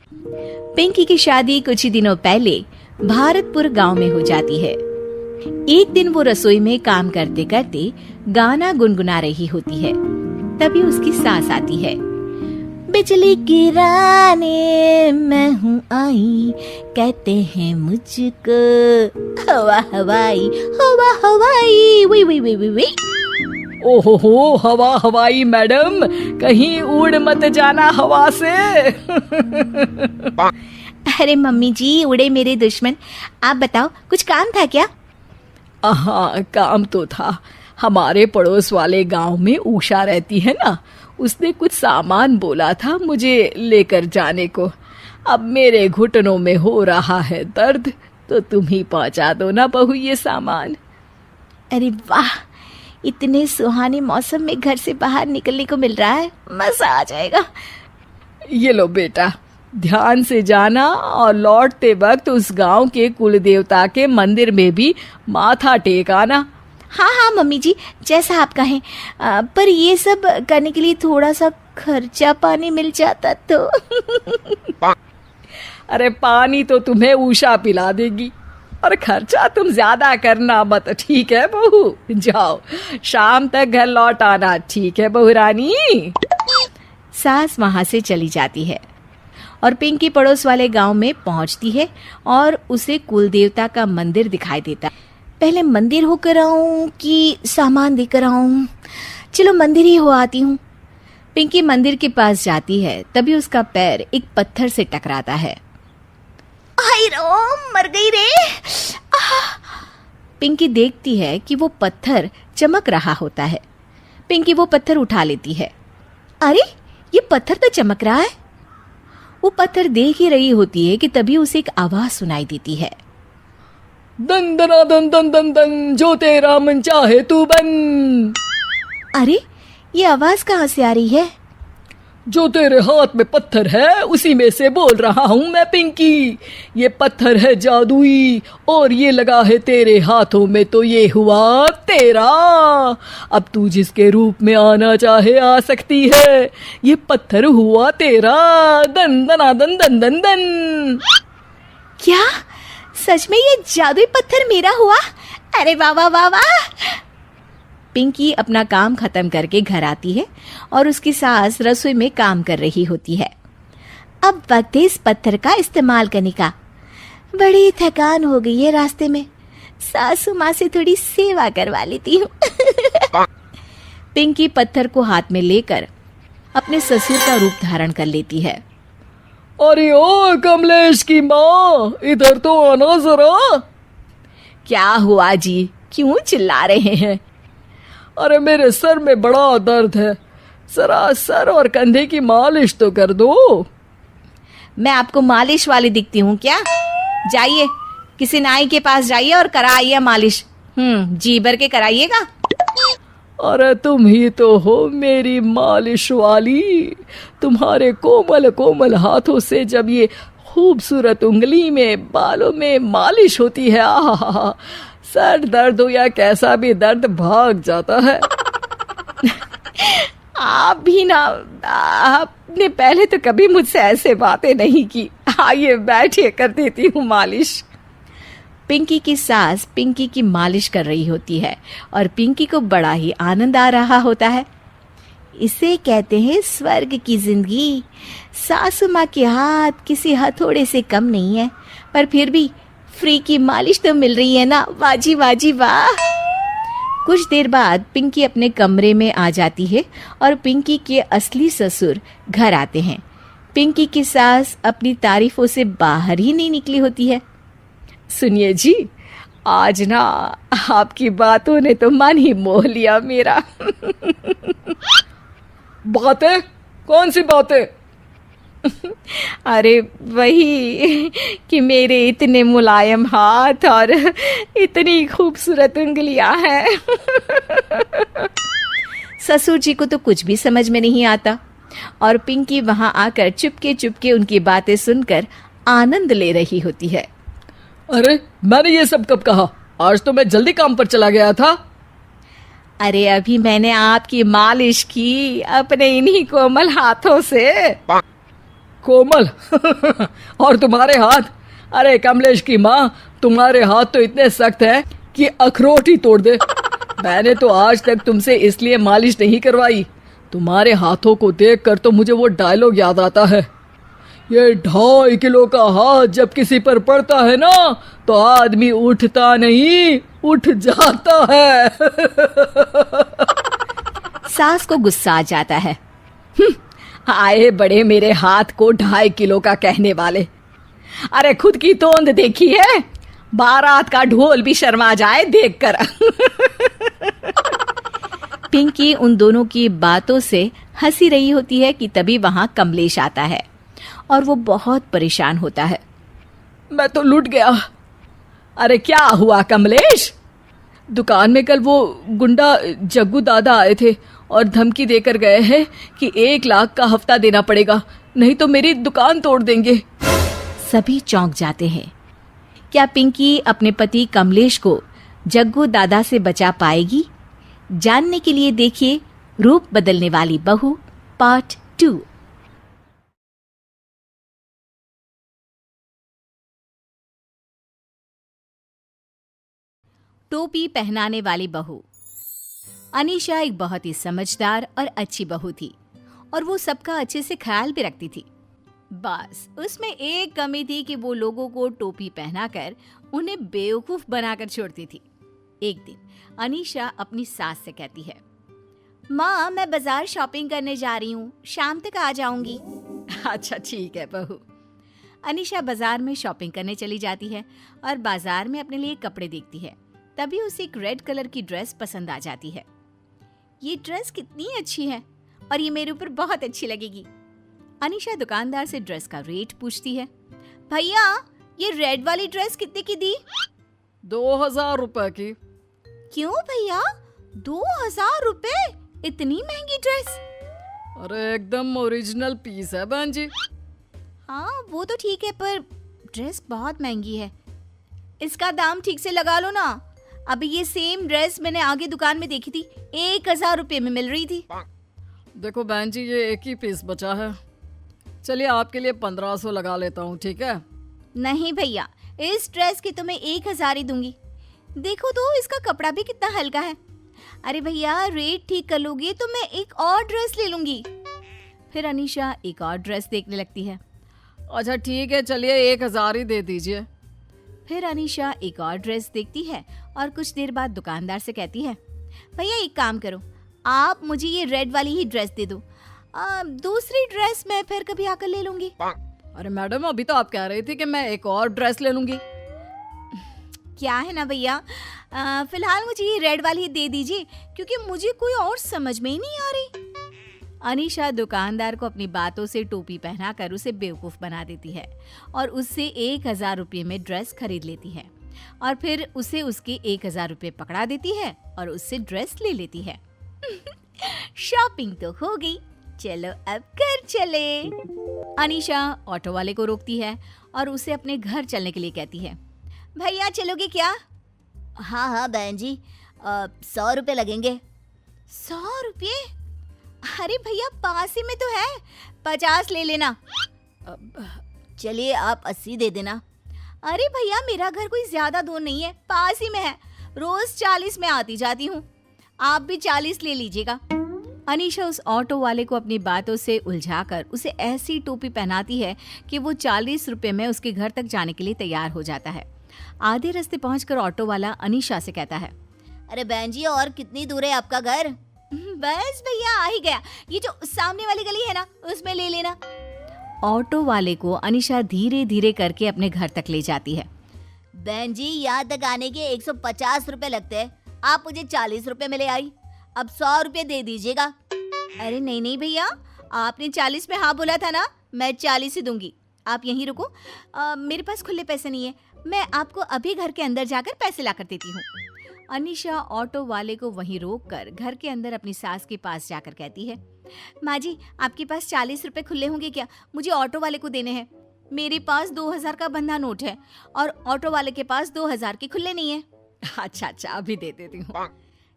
पिंकी की शादी कुछ ही दिनों पहले भारतपुर गांव में हो जाती है। एक दिन वो रसोई में काम करते करते गाना गुनगुना रही होती है। तभी उसकी सास आती है। बिजली गिराने मैं हूँ आई, कहते हैं मुझको हवा हवाई, हवा हवाई, वी वी वी वी वी। ओहो, हवा हवाई मैडम, कहीं उड़ मत जाना हवा से। अरे मम्मी जी, उड़े मेरे दुश्मन। आप बताओ, कुछ काम था क्या? हाँ, काम तो था। हमारे पड़ोस वाले गांव में उषा रहती है ना, उसने कुछ सामान बोला था मुझे लेकर जाने को। अब मेरे घुटनों में हो रहा है दर्द, तो तुम ही पहुंचा दो ना बहू ये सामान। अरे वाह, इतने सुहाने मौसम में घर से बाहर निकलने को मिल रहा है, मजा आ जाएगा। ये लो बेटा, ध्यान से जाना और लौटते वक्त उस गांव के कुल देवता के मंदिर में भी माथा टेक आना। हाँ हाँ मम्मी जी, जैसा आप कहें। पर ये सब करने के लिए थोड़ा सा खर्चा पानी मिल जाता तो। अरे पानी तो तुम्हें उषा पिला देगी, और खर्चा तुम ज्यादा करना मत, ठीक है बहू? जाओ, शाम तक घर लौट आना, ठीक है बहू रानी? सास वहां से चली जाती है और पिंकी पड़ोस वाले गांव में पहुंचती है और उसे कुल देवता का मंदिर दिखाई देता है। पहले मंदिर होकर आऊं कि सामान देकर आऊं? चलो मंदिर ही हो आती हूँ। पिंकी मंदिर के पास जाती है, तभी उसका पैर एक पत्थर से टकराता है। हाय रो, मर गई रे। पिंकी देखती है कि वो पत्थर चमक रहा होता है। पिंकी वो पत्थर उठा लेती है। अरे, ये पत्थर तो चमक रहा है। वो पत्थर देख ही रही होती है कि तभी उसे एक आवाज सुनाई देती है। दन दना दन दन दन दन, जो तेरा मन चाहे तू बन। अरे, ये आवाज कहाँ से आ रही है? जो तेरे हाथ में पत्थर है उसी में से बोल रहा हूँ मैं पिंकी। ये पत्थर है जादुई और ये लगा है तेरे हाथों में, तो ये हुआ तेरा। अब तू जिसके रूप में आना चाहे आ सकती है। ये पत्थर हुआ तेरा। दन दना दन दन दन दन। क्या सच में ये जादुई पत्थर मेरा हुआ? अरे वाह वाह वाह वाह। पिंकी अपना काम खत्म करके घर आती है और उसकी सास रसोई में काम कर रही होती है। अब वक्त है इस पत्थर का इस्तेमाल करने का। बड़ी थकान हो गई है रास्ते में, सासू माँ से थोड़ी सेवा करवा लेती हूँ। पिंकी पत्थर को हाथ में लेकर अपने ससुर का रूप धारण कर लेती है। अरे ओ कमलेश की माँ, इधर तो आना जरा। क्या हुआ जी, क्यों चिल्ला रहे हैं? अरे मेरे सर में बड़ा दर्द है, जरा सर और कंधे की मालिश तो कर दो। मैं आपको मालिश वाली दिखती हूँ क्या? जाइए, किसी नाई के पास जाइए और कराइए मालिश। जी भर के कराइएगा। अरे तुम ही तो हो मेरी मालिश वाली। तुम्हारे कोमल कोमल हाथों से जब ये खूबसूरत उंगली में बालों में मालिश होती है, आहा, सर दर्द हो या कैसा भी दर्द भाग जाता है। आप भी ना, आपने पहले तो कभी मुझसे ऐसे बातें नहीं की। आइए बैठिए, कर देती हूँ मालिश। पिंकी की सास पिंकी की मालिश कर रही होती है और पिंकी को बड़ा ही आनंद आ रहा होता है। इसे कहते हैं स्वर्ग की जिंदगी। सासू माँ के हाथ किसी हथौड़े से कम नहीं है, पर फिर भी फ्री की मालिश तो मिल रही है ना। वाजी वाजी वाह। कुछ देर बाद पिंकी अपने कमरे में आ जाती है और पिंकी के असली ससुर घर आते हैं। पिंकी की सास अपनी तारीफों से बाहर ही नहीं निकली होती है। सुनिए जी, आज ना आपकी बातों ने तो मन ही मोह लिया मेरा। बातें? कौन सी बातें? अरे वही कि मेरे इतने मुलायम हाथ और इतनी खूबसूरत उंगलियां हैं। ससुर जी को तो कुछ भी समझ में नहीं आता और पिंकी वहां आकर चुपके चुपके उनकी बातें सुनकर आनंद ले रही होती है। अरे मैंने ये सब कब कहा? आज तो मैं जल्दी काम पर चला गया था। अरे अभी मैंने आपकी मालिश की अपने इन्हीं कोमल हाथों से। कोमल और तुम्हारे हाथ, अरे कमलेश की माँ, तुम्हारे हाथ तो इतने सख्त हैं कि अखरोट ही तोड़ दे। मैंने तो आज तक तुमसे इसलिए मालिश नहीं करवाई, तुम्हारे हाथों को देखकर तो मुझे वो डायलॉग याद आता है, ये 2.5 किलो का हाथ जब किसी पर पड़ता है ना तो आदमी उठता नहीं, उठ जाता है। सास को गुस्सा आ जाता है। आए बड़े मेरे हाथ को 2.5 किलो का कहने वाले। अरे खुद की तोंद देखी है, बारात का ढोल भी शर्मा जाए देखकर। पिंकी उन दोनों की बातों से हंसी रही होती है कि तभी वहां कमलेश आता है और वो बहुत परेशान होता है। मैं तो लूट गया। अरे क्या हुआ कमलेश? दुकान में कल वो गुंडा जग्गू दादा आए थे और धमकी देकर गए हैं कि 1 लाख का हफ्ता देना पड़ेगा, नहीं तो मेरी दुकान तोड़ देंगे। सभी चौंक जाते हैं। क्या पिंकी अपने पति कमलेश को जग्गू दादा से बचा पाएगी? जानने के लिए देखिए रूप बदलने वाली बहू पार्ट 2। टोपी पहनाने वाली बहू। अनीशा एक बहुत ही समझदार और अच्छी बहू थी और वो सबका अच्छे से ख्याल भी रखती थी। बस उसमें एक कमी थी कि वो लोगों को टोपी पहनाकर उन्हें बेवकूफ बनाकर छोड़ती थी। एक दिन अनीशा अपनी सास से कहती है, माँ मैं बाजार शॉपिंग करने जा रही हूँ, शाम तक आ जाऊंगी। अच्छा ठीक है बहू। अनीशा बाजार में शॉपिंग करने चली जाती है और बाजार में अपने लिए कपड़े देखती है। तभी उसे एक रेड कलर की ड्रेस पसंद आ जाती है। ये ड्रेस कितनी अच्छी है और ये मेरे ऊपर बहुत अच्छी लगेगी। अनीशा दुकानदार से ड्रेस का रेट पूछती है। भैया ये रेड वाली ड्रेस कितने की दी? 2000 रुपए की। क्यों भैया 2000 रुपए? इतनी महंगी ड्रेस? अरे एकदम ओरिजिनल पीस है बहन जी। हाँ वो तो ठीक है पर ड्रेस बहुत महंगी है, इसका दाम ठीक से लगा लो ना। अभी ये सेम ड्रेस मैंने आगे दुकान में देखी थी, 1000 रुपए में मिल रही थी। देखो बहन जी ये एक ही पीस बचा है, चलिए आपके लिए 1500 लगा लेता हूँ, ठीक है? नहीं भैया इस ड्रेस की तो मैं 1000 ही दूंगी। देखो तो इसका कपड़ा भी कितना हल्का है। अरे भैया रेट ठीक कर लोगे तो मैं एक और ड्रेस ले लूंगी। फिर अनीशा एक और ड्रेस देखने लगती है। अच्छा ठीक है चलिए 1000 ही दे दीजिए। फिर अनीशा एक और ड्रेस देखती है और कुछ देर बाद दुकानदार से कहती है, भैया एक काम करो, आप मुझे ये रेड वाली ही ड्रेस दे दो, दूसरी ड्रेस मैं फिर कभी आकर ले लूंगी। अरे मैडम अभी तो आप कह रही थी कि मैं एक और ड्रेस ले लूंगी। क्या है ना भैया, फिलहाल मुझे ये रेड वाली ही दे दीजिए क्योंकि मुझे कोई और समझ में ही नहीं आ रही। अनीशा दुकानदार को अपनी बातों से टोपी पहनाकर उसे बेवकूफ बना देती है और उससे 1000 रुपये में ड्रेस खरीद लेती है और फिर उसे उसके 1000 रुपये पकड़ा देती है और उससे ड्रेस ले लेती है। शॉपिंग तो हो गई, चलो अब घर चले। अनीशा ऑटो वाले को रोकती है और उसे अपने घर चलने के लिए कहती है। भैया चलोगे क्या? हाँ हाँ बहन जी, 100 रुपये लगेंगे। 100 रुपये? अरे भैया पास ही में तो है, 50 ले लेना। चलिए आप 80 दे देना। अरे भैया मेरा घर कोई ज्यादा दूर नहीं है, पास ही में है, रोज 40 में आती जाती हूँ, आप भी 40 ले लीजिएगा। अनीशा उस ऑटो वाले को अपनी बातों से उलझाकर उसे ऐसी टोपी पहनाती है कि वो 40 रुपए में उसके घर तक जाने के लिए तैयार हो जाता है। आधे रास्ते पहुंचकर ऑटो वाला अनीशा से कहता है, अरे बहन जी और कितनी दूर है आपका घर? बस भैया आ ही गया, ये जो सामने वाली गली है ना उसमें ले लेना। ऑटो वाले को अनीशा धीरे धीरे करके अपने घर तक ले जाती है। बहन जी यहाँ तक आने के 150 रुपए लगते हैं, आप मुझे 40 रुपए में ले आई, अब 100 रुपए दे दीजिएगा। अरे नहीं नहीं भैया, आपने 40 में हाँ बोला था ना, मैं 40 ही दूंगी, आप यहीं रुको, मेरे पास खुले पैसे नहीं है, मैं आपको अभी घर के अंदर जाकर पैसे ला कर देती हूँ। अनीशा ऑटो वाले को वहीं रोककर घर के अंदर अपनी सास के पास जाकर कहती है, माँ जी आपके पास 40 रुपए खुले होंगे क्या? मुझे ऑटो वाले को देने हैं, मेरे पास 2000 का बंधा नोट है और ऑटो वाले के पास 2000 के खुले नहीं है। अच्छा अच्छा अभी दे देती हूँ।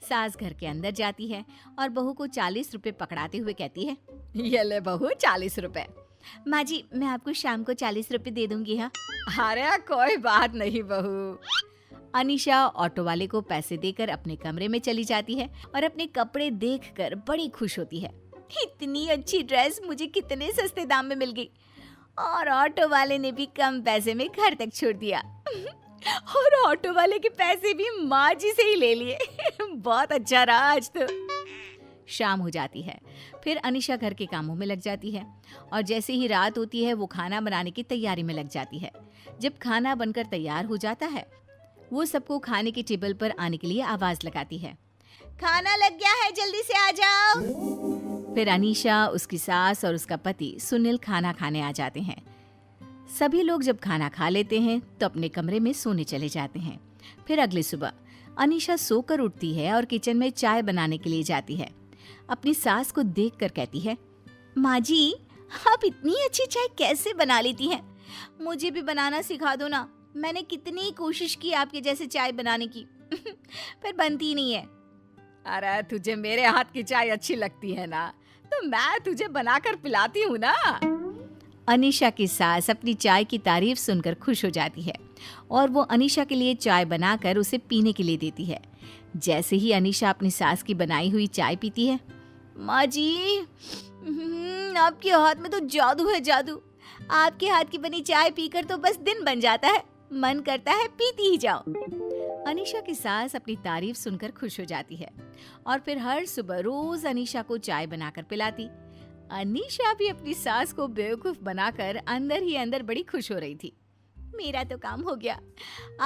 सास घर के अंदर जाती है और बहू को 40 रुपए पकड़ाते हुए कहती है, ये ले बहू 40 रुपए। माँ जी, मैं आपको शाम को 40 रुपए दे दूंगी। हाँ, अरे कोई बात नहीं बहू। अनीशा ऑटो वाले को पैसे देकर अपने कमरे में चली जाती है और अपने कपड़े देखकर बड़ी खुश होती है। इतनी अच्छी ड्रेस मुझे कितने सस्ते दाम में मिल गई और ऑटो वाले ने भी कम पैसे में घर तक छोड़ दिया और ऑटो वाले के पैसे भी माँ जी से ही ले लिए। बहुत अच्छा रहा आज तो। शाम हो जाती है, फिर अनीशा घर के कामों में लग जाती है और जैसे ही रात होती है वो खाना बनाने की तैयारी में लग जाती है। जब खाना बनकर तैयार हो जाता है, वो सबको खाने की टेबल पर आने के लिए आवाज लगाती है, खाना लग गया है, जल्दी से आ जाओ। फिर अनीशा, उसकी सास और उसका पति सुनील खाना खाने आ जाते हैं। सभी लोग जब खाना खा लेते हैं तो अपने कमरे में सोने चले जाते हैं। फिर अगली सुबह अनीशा सोकर उठती है और किचन में चाय बनाने के लिए जाती है। अपनी सास को देखकर कहती है, माँ जी, आप इतनी अच्छी चाय कैसे बना लेती हैं? मुझे भी बनाना सिखा दो ना। मैंने कितनी कोशिश की आपके जैसे चाय बनाने की पर बनती नहीं है। अरे तुझे मेरे हाथ की चाय अच्छी लगती है ना, तो मैं तुझे बनाकर पिलाती हूँ ना। अनीशा की सास अपनी चाय की तारीफ सुनकर खुश हो जाती है और वो अनीशा के लिए चाय बनाकर उसे पीने के लिए देती है। जैसे ही अनीशा अपनी सास की बनाई हुई चाय पीती है, माँ जी, आपके हाथ में तो जादू है, जादू। आपके हाथ की बनी चाय पीकर तो बस दिन बन जाता है, मन करता है पीती ही जाओ। अनीशा की सास अपनी तारीफ सुनकर खुश हो जाती है और फिर हर सुबह रोज अनीशा को चाय बनाकर पिलाती। अनीशा भी अपनी सास को बेवकूफ बनाकर अंदर ही अंदर बड़ी खुश हो रही थी। मेरा तो काम हो गया,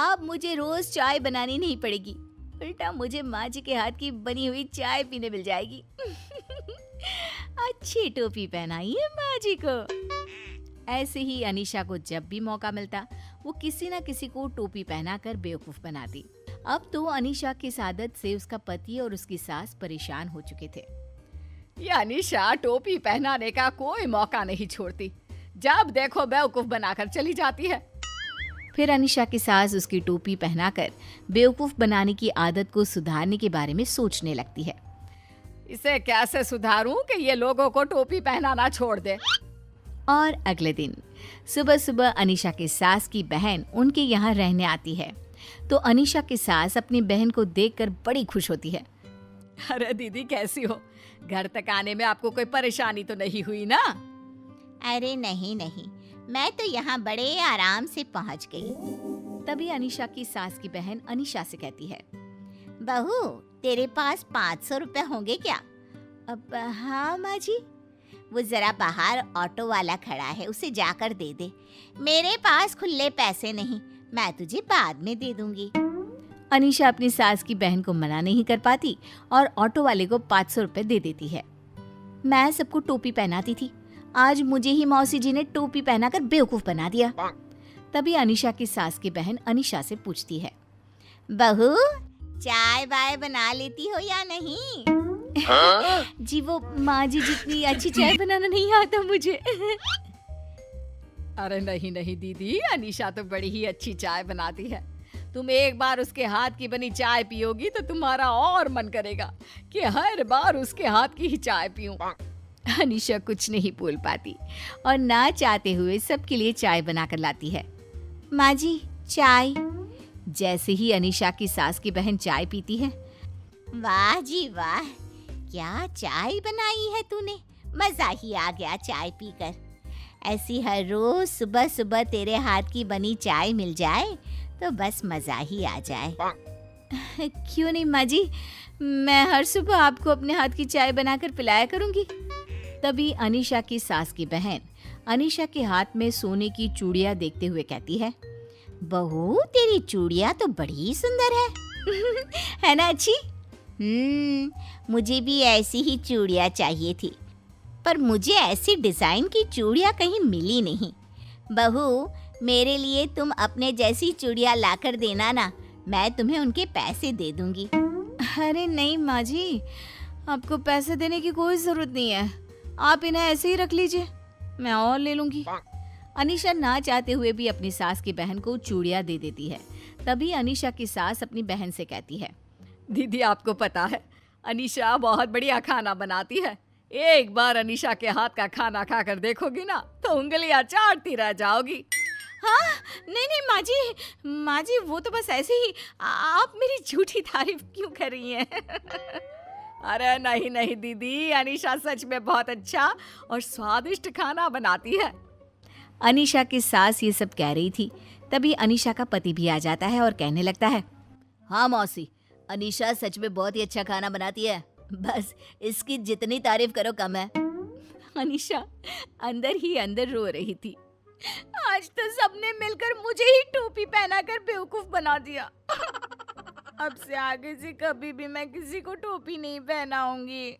अब मुझे रोज चाय बनानी नहीं पड़ेगी, उल्टा मुझे माँ जी के हाथ की बनी हुई चाय पीने मिल जाएगी। अच्छी टोपी पहनाइए माँ जी को। ऐसे ही अनीशा को जब भी मौका मिलता वो किसी न किसी को टोपी पहनाकर बेवकूफ बनाती। अब तो अनीशा की इस आदत से उसका पति और उसकी सास परेशान हो चुके थे। ये अनीशा टोपी पहनाने का कोई मौका नहीं छोड़ती, जब देखो बेवकूफ बनाकर चली जाती है। फिर अनीशा की सास उसकी टोपी पहनाकर बेवकूफ बनाने की आदत को सुधारने के बारे में सोचने लगती है। इसे कैसे सुधारूं कि ये लोगों को टोपी पहनाना छोड़ दे। और अगले दिन सुबह सुबह अनीशा की सास की बहन उनके यहाँ रहने आती है तो अनीशा की सास अपनी बहन को देखकर बड़ी खुश होती है। अरे दीदी, कैसी हो? घर तक आने में आपको कोई परेशानी तो नहीं हुई ना? अरे नहीं नहीं, मैं तो यहाँ बड़े आराम से पहुँच गई। तभी अनीशा की सास की बहन अनीशा से कहती है, बहू, तेरे पास 500 रुपए होंगे क्या? अब हाँ माँ जी। वो जरा बाहर ऑटो वाला खड़ा है, उसे जाकर दे दे। मेरे पास खुले पैसे नहीं, मैं तुझे बाद में दे दूंगी। अनीशा अपनी सास की बहन को मना नहीं कर पाती और ऑटो वाले को 500 रुपए दे देती है। मैं सबको टोपी पहनाती थी, आज मुझे ही मौसी जी ने टोपी पहनाकर बेवकूफ बना दिया। तभी अनीशा की सास की बहन अनीशा से पूछती है, बहू, चाय वाय बना लेती हो या नहीं? जी, वो माँ जी जितनी अच्छी चाय बनाना नहीं आता मुझे। अरे नहीं नहीं दीदी, अनीशा तो बड़ी ही अच्छी चाय बनाती है। तुम एक बार उसके हाथ की बनी चाय पियोगी तो तुम्हारा और मन करेगा कि हर बार उसके हाथ की ही चाय पीऊं। अनीशा कुछ नहीं बोल पाती और ना चाहते हुए सबके लिए चाय बनाकर लाती है। माँ जी, चाय। जैसे ही अनीशा की सास की बहन चाय पीती है, वाह जी वाह, क्या चाय बनाई है तूने, मजा ही आ गया चाय पीकर। ऐसी हर रोज सुबह सुबह तेरे हाथ की बनी चाय मिल जाए तो बस मजा ही आ जाए। क्यों नहीं माँ जी, मैं हर सुबह आपको अपने हाथ की चाय बनाकर पिलाया करूंगी। तभी अनीशा की सास की बहन अनीशा के हाथ में सोने की चूड़ियां देखते हुए कहती है, बहू, तेरी चूड़ियां तो बड़ी सुंदर है। है ना अच्छी? मुझे भी ऐसी ही चूड़ियां चाहिए थी, पर मुझे ऐसी डिजाइन की चूड़ियां कहीं मिली नहीं। बहू, मेरे लिए तुम अपने जैसी चूड़ियां लाकर देना ना, मैं तुम्हें उनके पैसे दे दूंगी। अरे नहीं माँ जी, आपको पैसे देने की कोई जरूरत नहीं है, आप इन्हें ऐसे ही रख लीजिए, मैं और ले लूंगी। अनीशा ना चाहते हुए भी अपनी सास की बहन को चूड़ियां दे देती है। तभी अनीशा की सास अपनी बहन से कहती है, दीदी, आपको पता है अनीशा बहुत बढ़िया खाना बनाती है, एक बार अनीशा के हाथ का खाना खाकर देखोगी ना तो उंगलियां चाटती रह जाओगी। हाँ, नहीं माँ जी वो तो बस ऐसे ही आप मेरी झूठी तारीफ क्यों कर रही हैं? अरे नहीं नहीं दीदी, अनीशा सच में बहुत अच्छा और स्वादिष्ट खाना बनाती है। अनीशा की सास ये सब कह रही थी, तभी अनीशा का पति भी आ जाता है और कहने लगता है, हाँ मौसी, अनीशा सच में बहुत ही अच्छा खाना बनाती है, बस इसकी जितनी तारीफ करो कम है। अनीशा अंदर ही अंदर रो रही थी। आज तो सबने मिलकर मुझे ही टोपी पहनाकर बेवकूफ बना दिया। अब से आगे से कभी भी मैं किसी को टोपी नहीं पहनाऊंगी।